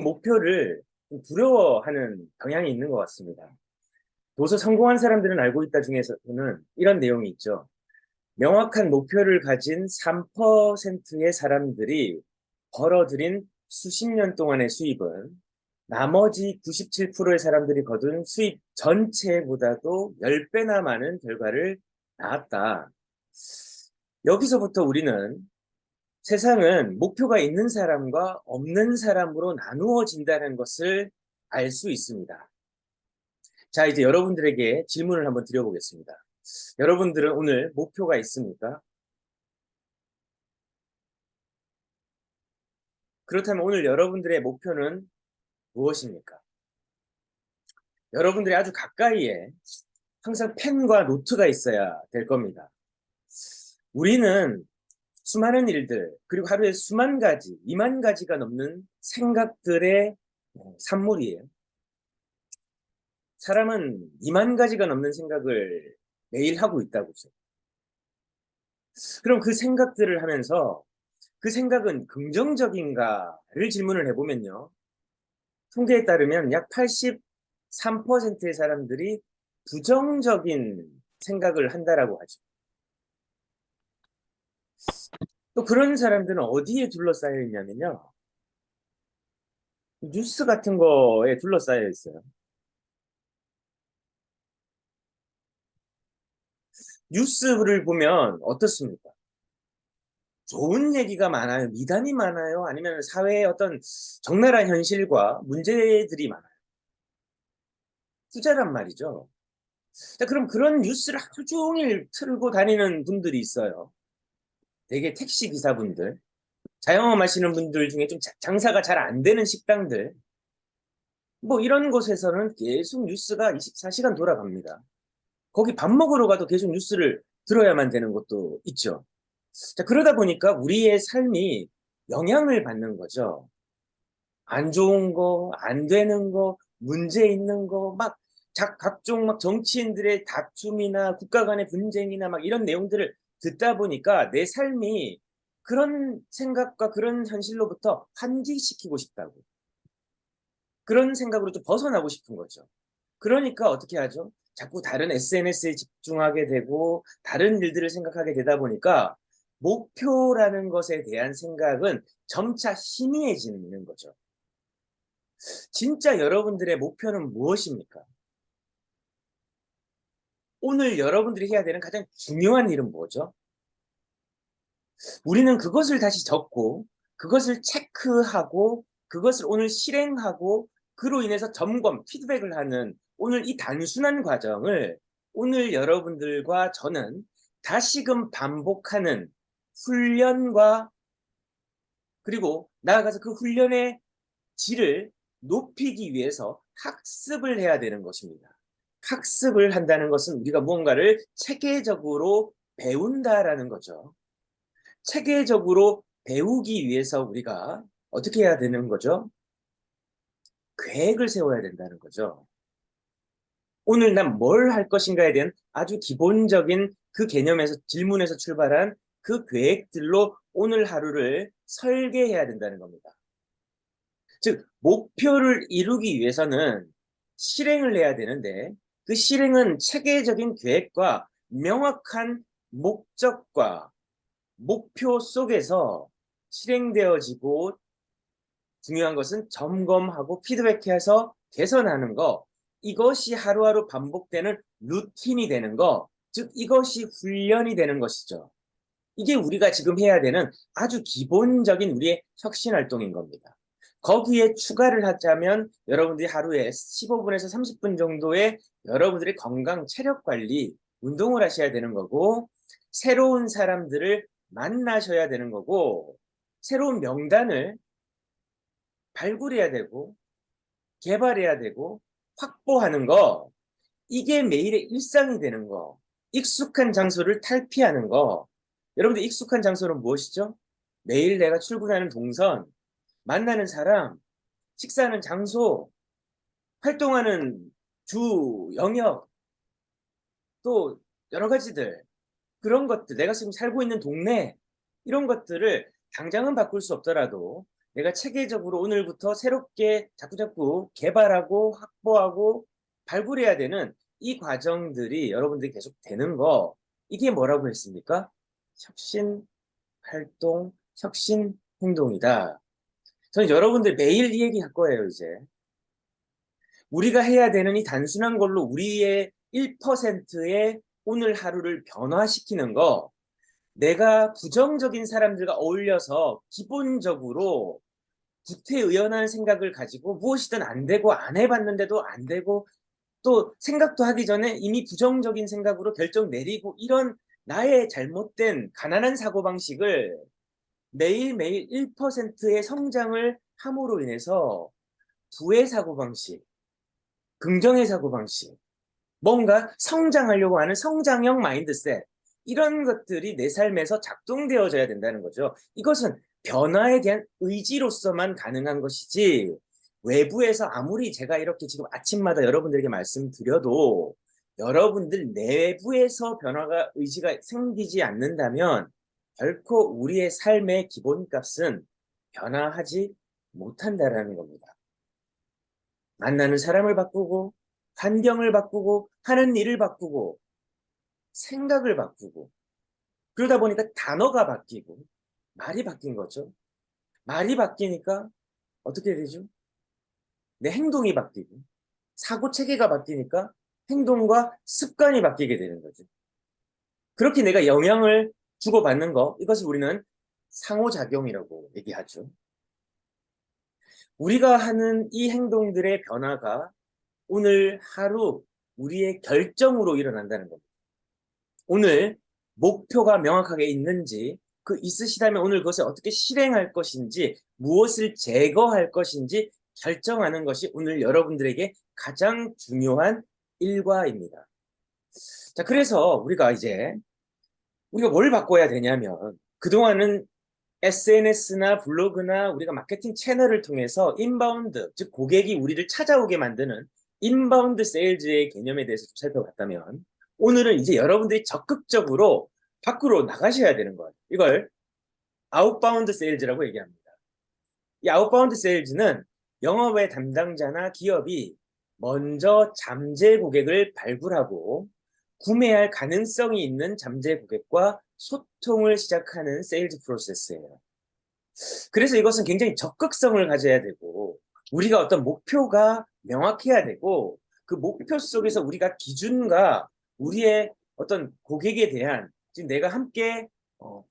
목표를 좀 두려워하는 경향이 있는 것 같습니다. 도서 성공한 사람들은 알고 있다 중에서는 이런 내용이 있죠. 명확한 목표를 가진 3%의 사람들이 벌어들인 수십 년 동안의 수입은 나머지 97%의 사람들이 거둔 수입 전체보다도 10배나 많은 결과를 낳았다. 여기서부터 우리는 세상은 목표가 있는 사람과 없는 사람으로 나누어진다는 것을 알 수 있습니다. 자, 이제 여러분들에게 질문을 한번 드려보겠습니다. 여러분들은 오늘 목표가 있습니까? 그렇다면 오늘 여러분들의 목표는 무엇입니까? 여러분들이 아주 가까이에 항상 펜과 노트가 있어야 될 겁니다. 우리는 수많은 일들, 그리고 하루에 수만 가지, 2만 가지가 넘는 생각들의 산물이에요. 사람은 2만 가지가 넘는 생각을 매일 하고 있다고죠. 그럼 그 생각들을 하면서 그 생각은 긍정적인가를 질문을 해보면요. 통계에 따르면 약 83%의 사람들이 부정적인 생각을 한다라고 하죠. 또 그런 사람들은 어디에 둘러싸여 있냐면요. 뉴스 같은 거에 둘러싸여 있어요. 뉴스를 보면 어떻습니까? 좋은 얘기가 많아요? 미담이 많아요? 아니면 사회의 어떤 적나라한 현실과 문제들이 많아요? 투자란 말이죠. 자, 그럼 그런 뉴스를 하루 종일 틀고 다니는 분들이 있어요. 되게 택시 기사분들, 자영업 하시는 분들 중에 좀 장사가 잘 안 되는 식당들, 뭐 이런 곳에서는 계속 뉴스가 24시간 돌아갑니다. 거기 밥 먹으러 가도 계속 뉴스를 들어야만 되는 것도 있죠. 자, 그러다 보니까 우리의 삶이 영향을 받는 거죠. 안 좋은 거, 안 되는 거, 문제 있는 거, 막 각종 막 정치인들의 다툼이나 국가 간의 분쟁이나 막 이런 내용들을 듣다 보니까 내 삶이 그런 생각과 그런 현실로부터 환기시키고 싶다고. 그런 생각으로 좀 벗어나고 싶은 거죠. 그러니까 어떻게 하죠? 자꾸 다른 SNS에 집중하게 되고 다른 일들을 생각하게 되다 보니까 목표라는 것에 대한 생각은 점차 희미해지는 거죠. 진짜 여러분들의 목표는 무엇입니까? 오늘 여러분들이 해야 되는 가장 중요한 일은 뭐죠? 우리는 그것을 다시 적고, 그것을 체크하고, 그것을 오늘 실행하고, 그로 인해서 점검, 피드백을 하는 오늘 이 단순한 과정을 오늘 여러분들과 저는 다시금 반복하는 훈련과 그리고 나아가서 그 훈련의 질을 높이기 위해서 학습을 해야 되는 것입니다. 학습을 한다는 것은 우리가 무언가를 체계적으로 배운다라는 거죠. 체계적으로 배우기 위해서 우리가 어떻게 해야 되는 거죠? 계획을 세워야 된다는 거죠. 오늘 난 뭘 할 것인가에 대한 아주 기본적인 그 개념에서 질문에서 출발한 그 계획들로 오늘 하루를 설계해야 된다는 겁니다. 즉, 목표를 이루기 위해서는 실행을 해야 되는데 그 실행은 체계적인 계획과 명확한 목적과 목표 속에서 실행되어지고 중요한 것은 점검하고 피드백해서 개선하는 거 이것이 하루하루 반복되는 루틴이 되는 거 즉 이것이 훈련이 되는 것이죠. 이게 우리가 지금 해야 되는 아주 기본적인 우리의 혁신 활동인 겁니다. 거기에 추가를 하자면 여러분들이 하루에 15분에서 30분 정도의 여러분들의 건강 체력 관리 운동을 하셔야 되는 거고 새로운 사람들을 만나셔야 되는 거고 새로운 명단을 발굴해야 되고 개발해야 되고 확보하는 거 이게 매일의 일상이 되는 거 익숙한 장소를 탈피하는 거 여러분들 익숙한 장소는 무엇이죠? 매일 내가 출근하는 동선 만나는 사람 식사하는 장소 활동하는 주 영역 또 여러 가지들 그런 것들 내가 지금 살고 있는 동네 이런 것들을 당장은 바꿀 수 없더라도 내가 체계적으로 오늘부터 새롭게 자꾸자꾸 개발하고 확보하고 발굴해야 되는 이 과정들이 여러분들이 계속 되는 거, 이게 뭐라고 했습니까? 혁신 활동, 혁신 행동이다. 저는 여러분들 매일 이 얘기 할 거예요, 이제. 우리가 해야 되는 이 단순한 걸로 우리의 1%의 오늘 하루를 변화시키는 거, 내가 부정적인 사람들과 어울려서 기본적으로 구태의연한 생각을 가지고 무엇이든 안 되고 안 해봤는데도 안 되고 또 생각도 하기 전에 이미 부정적인 생각으로 결정 내리고 이런 나의 잘못된 가난한 사고방식을 매일매일 1%의 성장을 함으로 인해서 부의 사고방식, 긍정의 사고방식, 뭔가 성장하려고 하는 성장형 마인드셋, 이런 것들이 내 삶에서 작동되어져야 된다는 거죠. 이것은 변화에 대한 의지로서만 가능한 것이지 외부에서 아무리 제가 이렇게 지금 아침마다 여러분들에게 말씀드려도 여러분들 내부에서 변화가 의지가 생기지 않는다면 결코 우리의 삶의 기본값은 변화하지 못한다라는 겁니다. 만나는 사람을 바꾸고 환경을 바꾸고 하는 일을 바꾸고 생각을 바꾸고 그러다 보니까 단어가 바뀌고 말이 바뀐 거죠. 말이 바뀌니까 어떻게 되죠? 내 행동이 바뀌고 사고 체계가 바뀌니까 행동과 습관이 바뀌게 되는 거죠. 그렇게 내가 영향을 주고받는 거, 이것을 우리는 상호작용이라고 얘기하죠. 우리가 하는 이 행동들의 변화가 오늘 하루 우리의 결정으로 일어난다는 겁니다. 오늘 목표가 명확하게 있는지, 그 있으시다면 오늘 그것을 어떻게 실행할 것인지, 무엇을 제거할 것인지 결정하는 것이 오늘 여러분들에게 가장 중요한 일과입니다. 자, 그래서 우리가 뭘 바꿔야 되냐면, 그동안은 SNS나 블로그나 우리가 마케팅 채널을 통해서 인바운드, 즉 고객이 우리를 찾아오게 만드는 인바운드 세일즈의 개념에 대해서 좀 살펴봤다면, 오늘은 이제 여러분들이 적극적으로 밖으로 나가셔야 되는 거예요. 이걸 아웃바운드 세일즈라고 얘기합니다. 이 아웃바운드 세일즈는 영업의 담당자나 기업이 먼저 잠재 고객을 발굴하고 구매할 가능성이 있는 잠재 고객과 소통을 시작하는 세일즈 프로세스예요. 그래서 이것은 굉장히 적극성을 가져야 되고 우리가 어떤 목표가 명확해야 되고 그 목표 속에서 우리가 기준과 우리의 어떤 고객에 대한 지금 내가 함께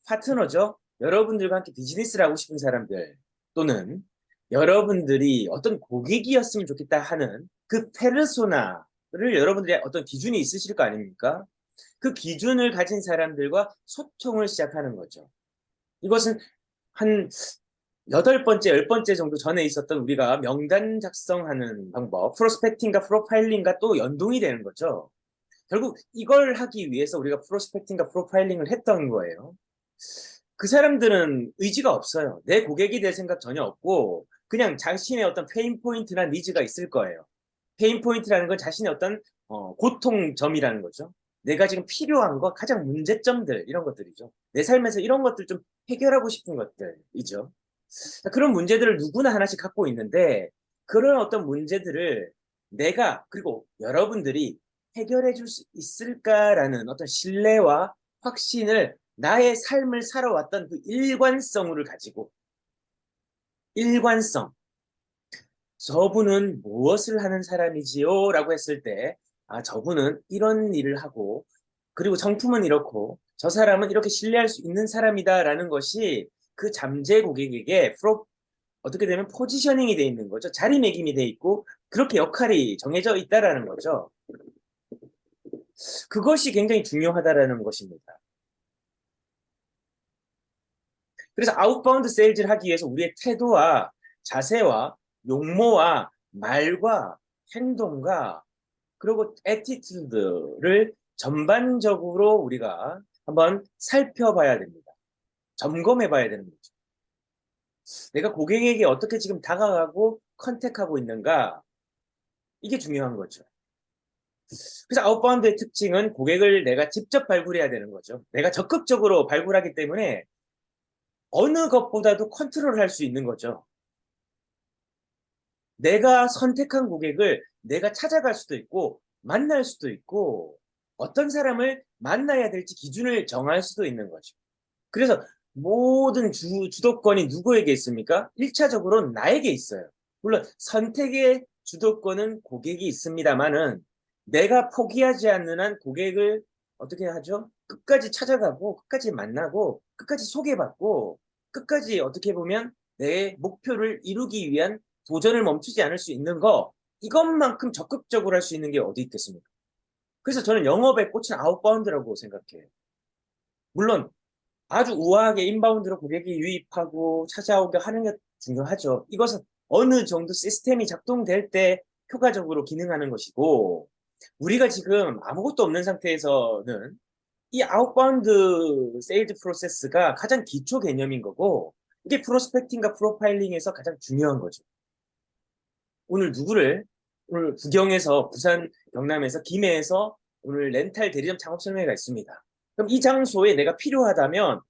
파트너죠. 여러분들과 함께 비즈니스를 하고 싶은 사람들 또는 여러분들이 어떤 고객이었으면 좋겠다 하는 그 페르소나를 여러분들의 어떤 기준이 있으실 거 아닙니까? 그 기준을 가진 사람들과 소통을 시작하는 거죠. 이것은 한 8번째, 10번째 정도 전에 있었던 우리가 명단 작성하는 방법, 프로스펙팅과 프로파일링과 또 연동이 되는 거죠. 결국 이걸 하기 위해서 우리가 프로스펙팅과 프로파일링을 했던 거예요. 그 사람들은 의지가 없어요. 내 고객이 될 생각 전혀 없고 그냥 자신의 어떤 페인 포인트나 니즈가 있을 거예요. 페인 포인트라는 건 자신의 어떤 고통점이라는 거죠. 내가 지금 필요한 거, 가장 문제점들 이런 것들이죠. 내 삶에서 이런 것들 좀 해결하고 싶은 것들이죠. 그런 문제들을 누구나 하나씩 갖고 있는데 그런 어떤 문제들을 내가 그리고 여러분들이 해결해 줄 수 있을까라는 어떤 신뢰와 확신을 나의 삶을 살아왔던 그 일관성을 가지고 일관성 저분은 무엇을 하는 사람이지요? 라고 했을 때 저분은 이런 일을 하고 그리고 정품은 이렇고 저 사람은 이렇게 신뢰할 수 있는 사람이다 라는 것이 그 잠재 고객에게 어떻게 되면 포지셔닝이 돼 있는 거죠. 자리매김이 돼 있고 그렇게 역할이 정해져 있다라는 거죠. 그것이 굉장히 중요하다라는 것입니다. 그래서 아웃바운드 세일즈를 하기 위해서 우리의 태도와 자세와 용모와 말과 행동과 그리고 애티튜드를 전반적으로 우리가 한번 살펴봐야 됩니다. 점검해 봐야 되는 거죠. 내가 고객에게 어떻게 지금 다가가고 컨택하고 있는가 이게 중요한 거죠. 그래서 아웃바운드의 특징은 고객을 내가 직접 발굴해야 되는 거죠. 내가 적극적으로 발굴하기 때문에 어느 것보다도 컨트롤할 수 있는 거죠. 내가 선택한 고객을 내가 찾아갈 수도 있고 만날 수도 있고 어떤 사람을 만나야 될지 기준을 정할 수도 있는 거죠. 그래서 모든 주도권이 누구에게 있습니까? 1차적으로 나에게 있어요. 물론 선택의 주도권은 고객이 있습니다만은 내가 포기하지 않는 한 고객을 어떻게 하죠? 끝까지 찾아가고 끝까지 만나고 끝까지 소개받고 끝까지 어떻게 보면 내 목표를 이루기 위한 도전을 멈추지 않을 수 있는 거 이것만큼 적극적으로 할 수 있는 게 어디 있겠습니까? 그래서 저는 영업의 꽃은 아웃바운드라고 생각해요. 물론 아주 우아하게 인바운드로 고객이 유입하고 찾아오게 하는 게 중요하죠. 이것은 어느 정도 시스템이 작동될 때 효과적으로 기능하는 것이고, 우리가 지금 아무것도 없는 상태에서는 이 아웃바운드 세일즈 프로세스가 가장 기초 개념인 거고, 이게 프로스펙팅과 프로파일링에서 가장 중요한 거죠. 오늘 누구를 오늘 부경에서 부산 경남에서 김해에서 오늘 렌탈 대리점 창업 설명회가 있습니다. 그럼 이 장소에 내가 필요하다면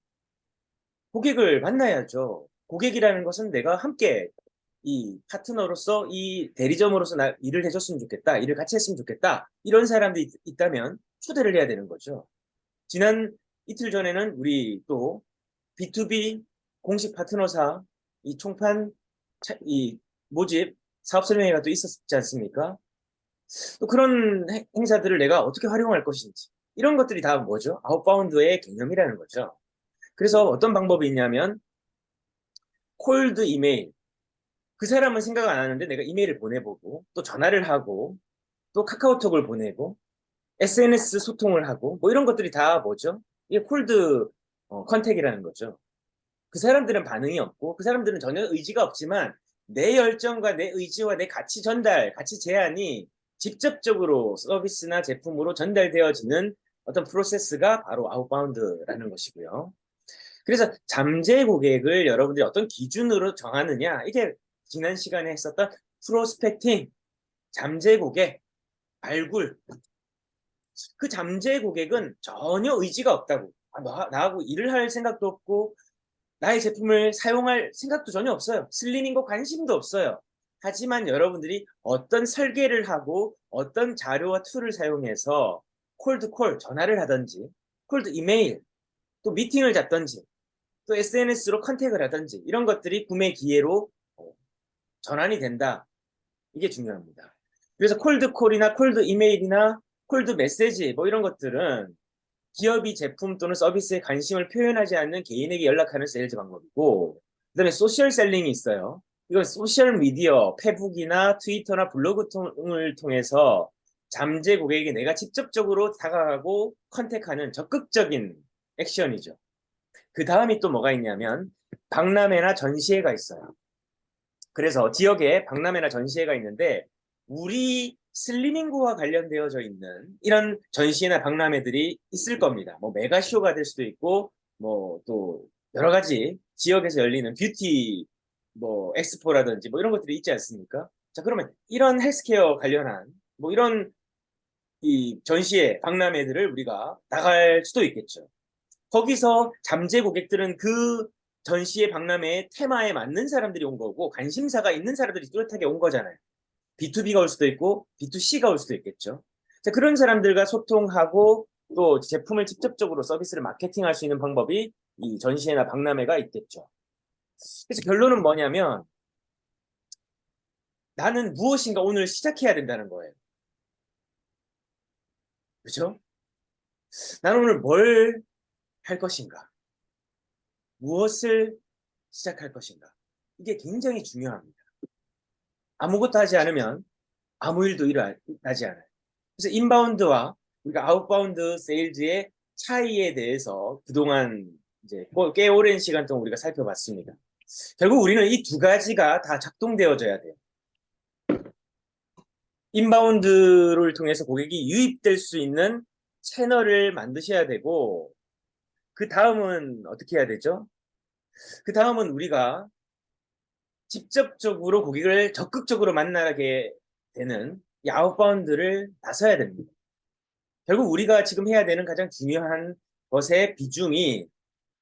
고객을 만나야죠. 고객이라는 것은 내가 함께 이 파트너로서 이 대리점으로서 일을 해줬으면 좋겠다. 일을 같이 했으면 좋겠다. 이런 사람들이 있다면 초대를 해야 되는 거죠. 지난 이틀 전에는 우리 또 B2B 공식 파트너사 이 총판 이 모집 사업 설명회가 또 있었지 않습니까? 또 그런 행사들을 내가 어떻게 활용할 것인지 이런 것들이 다 뭐죠? 아웃바운드의 개념이라는 거죠. 그래서 어떤 방법이 있냐면 콜드 이메일 그 사람은 생각 안 하는데 내가 이메일을 보내보고 또 전화를 하고 또 카카오톡을 보내고 SNS 소통을 하고 뭐 이런 것들이 다 뭐죠? 이게 콜드 컨택이라는 거죠. 그 사람들은 반응이 없고 그 사람들은 전혀 의지가 없지만 내 열정과 내 의지와 내 가치 전달, 가치 제안이 직접적으로 서비스나 제품으로 전달되어지는 어떤 프로세스가 바로 아웃바운드라는 것이고요. 그래서 잠재 고객을 여러분들이 어떤 기준으로 정하느냐 이게 지난 시간에 했었던 프로스펙팅, 잠재 고객, 발굴 그 잠재 고객은 전혀 의지가 없다고 나하고 일을 할 생각도 없고 나의 제품을 사용할 생각도 전혀 없어요. 슬리밍 거 관심도 없어요. 하지만 여러분들이 어떤 설계를 하고 어떤 자료와 툴을 사용해서 콜드콜 전화를 하든지 콜드 이메일 또 미팅을 잡든지 또 SNS로 컨택을 하든지 이런 것들이 구매 기회로 전환이 된다. 이게 중요합니다. 그래서 콜드콜이나 콜드 이메일이나 콜드 메시지 뭐 이런 것들은 기업이 제품 또는 서비스에 관심을 표현하지 않는 개인에게 연락하는 세일즈 방법이고 그다음에 소셜 셀링이 있어요. 이건 소셜 미디어, 페북이나 트위터나 블로그 을 통해서 잠재 고객에게 내가 직접적으로 다가가고 컨택하는 적극적인 액션이죠. 그 다음이 또 뭐가 있냐면 박람회나 전시회가 있어요. 그래서 지역에 박람회나 전시회가 있는데 우리 슬리밍구와 관련되어져 있는 이런 전시회나 박람회들이 있을 겁니다. 뭐 메가쇼가 될 수도 있고 뭐 또 여러 가지 지역에서 열리는 뷰티 뭐 엑스포라든지 뭐 이런 것들이 있지 않습니까? 자, 그러면 이런 헬스케어 관련한 뭐 이런 이 전시회 박람회들을 우리가 나갈 수도 있겠죠. 거기서 잠재 고객들은 그 전시회 박람회의 테마에 맞는 사람들이 온 거고 관심사가 있는 사람들이 뚜렷하게 온 거잖아요. B2B가 올 수도 있고 B2C가 올 수도 있겠죠. 자, 그런 사람들과 소통하고 또 제품을 직접적으로 서비스를 마케팅할 수 있는 방법이 이 전시회나 박람회가 있겠죠. 그래서 결론은 뭐냐면 나는 무엇인가 오늘 시작해야 된다는 거예요. 그렇죠? 나는 오늘 뭘 할 것인가? 무엇을 시작할 것인가? 이게 굉장히 중요합니다. 아무것도 하지 않으면 아무 일도 일어나지 않아요. 그래서 인바운드와 우리가 아웃바운드 세일즈의 차이에 대해서 그동안 이제 꽤 오랜 시간 동안 우리가 살펴봤습니다. 결국 우리는 이 두 가지가 다 작동되어져야 돼요. 인바운드를 통해서 고객이 유입될 수 있는 채널을 만드셔야 되고 그 다음은 어떻게 해야 되죠? 그 다음은 우리가 직접적으로 고객을 적극적으로 만나게 되는 이 아웃바운드를 나서야 됩니다. 결국 우리가 지금 해야 되는 가장 중요한 것의 비중이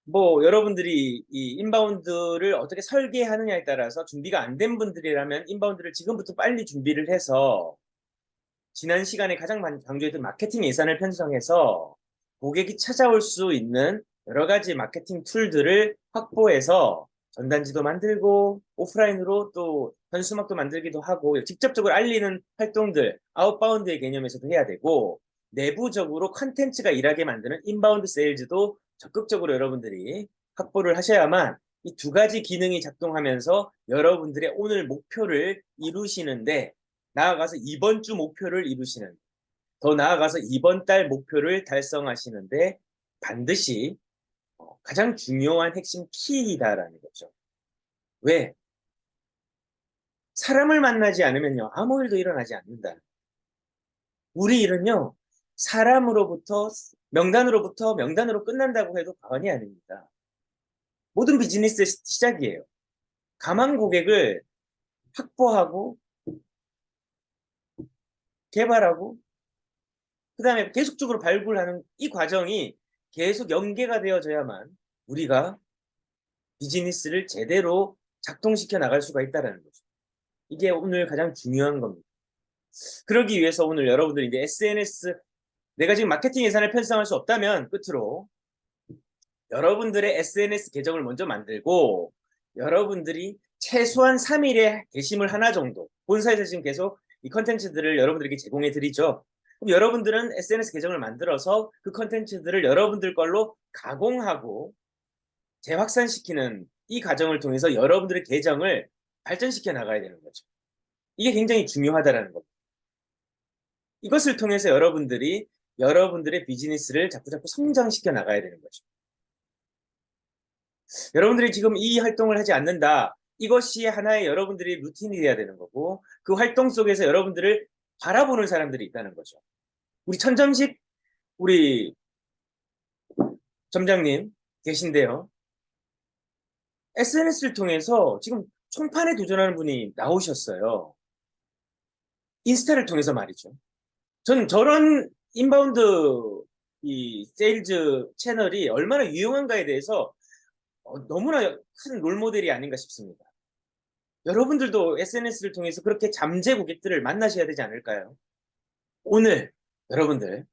뭐 여러분들이 이 인바운드를 어떻게 설계하느냐에 따라서 준비가 안 된 분들이라면 인바운드를 지금부터 빨리 준비를 해서 지난 시간에 가장 많이 강조했던 마케팅 예산을 편성해서 고객이 찾아올 수 있는 여러 가지 마케팅 툴들을 확보해서 전단지도 만들고 오프라인으로 또 현수막도 만들기도 하고 직접적으로 알리는 활동들 아웃바운드의 개념에서도 해야 되고 내부적으로 컨텐츠가 일하게 만드는 인바운드 세일즈도 적극적으로 여러분들이 확보를 하셔야만 이 두 가지 기능이 작동하면서 여러분들의 오늘 목표를 이루시는데 나아가서 이번 주 목표를 이루시는, 더 나아가서 이번 달 목표를 달성하시는데 반드시 가장 중요한 핵심 키이다라는 거죠. 왜? 사람을 만나지 않으면요, 아무 일도 일어나지 않는다. 우리 일은요, 사람으로부터, 명단으로부터 명단으로 끝난다고 해도 과언이 아닙니다. 모든 비즈니스의 시작이에요. 가망 고객을 확보하고, 개발하고, 그 다음에 계속적으로 발굴하는 이 과정이 계속 연계가 되어져야만 우리가 비즈니스를 제대로 작동시켜 나갈 수가 있다는 거죠. 이게 오늘 가장 중요한 겁니다. 그러기 위해서 오늘 여러분들이 이제 SNS, 내가 지금 마케팅 예산을 편성할 수 없다면 끝으로 여러분들의 SNS 계정을 먼저 만들고 여러분들이 최소한 3일에 게시물 하나 정도, 본사에서 지금 계속 이 컨텐츠들을 여러분들에게 제공해 드리죠. 그럼 여러분들은 SNS 계정을 만들어서 그 컨텐츠들을 여러분들 걸로 가공하고 재확산시키는 이 과정을 통해서 여러분들의 계정을 발전시켜 나가야 되는 거죠. 이게 굉장히 중요하다는 겁니다. 이것을 통해서 여러분들이 여러분들의 비즈니스를 자꾸자꾸 성장시켜 나가야 되는 거죠. 여러분들이 지금 이 활동을 하지 않는다. 이것이 하나의 여러분들이 루틴이 돼야 되는 거고 그 활동 속에서 여러분들을 바라보는 사람들이 있다는 거죠. 우리 천점식 우리 점장님 계신데요. SNS를 통해서 지금 총판에 도전하는 분이 나오셨어요. 인스타를 통해서 말이죠. 전 저런 인바운드 이 세일즈 채널이 얼마나 유용한가에 대해서 너무나 큰 롤모델이 아닌가 싶습니다. 여러분들도 SNS를 통해서 그렇게 잠재 고객들을 만나셔야 되지 않을까요? 오늘 여러분들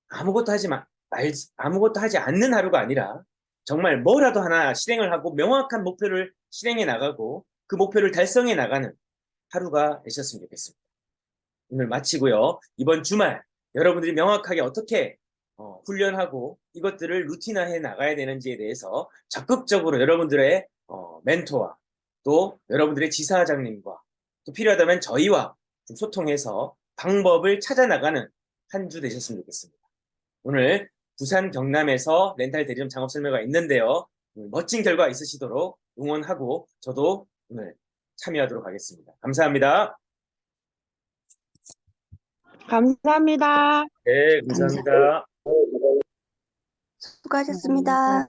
아무것도 하지 아무것도 하지 않는 하루가 아니라 정말 뭐라도 하나 실행을 하고 명확한 목표를 실행해 나가고 그 목표를 달성해 나가는 하루가 되셨으면 좋겠습니다. 오늘 마치고요. 이번 주말 여러분들이 명확하게 어떻게 훈련하고 이것들을 루틴화해 나가야 되는지에 대해서 적극적으로 여러분들의 멘토와 또 여러분들의 지사장님과 또 필요하다면 저희와 좀 소통해서 방법을 찾아 나가는 한 주 되셨으면 좋겠습니다. 오늘 부산 경남에서 렌탈 대리점 창업 설명회가 있는데요. 멋진 결과 있으시도록 응원하고 저도 오늘 참여하도록 하겠습니다. 감사합니다. 감사합니다. 네, 감사합니다. 수고하셨습니다.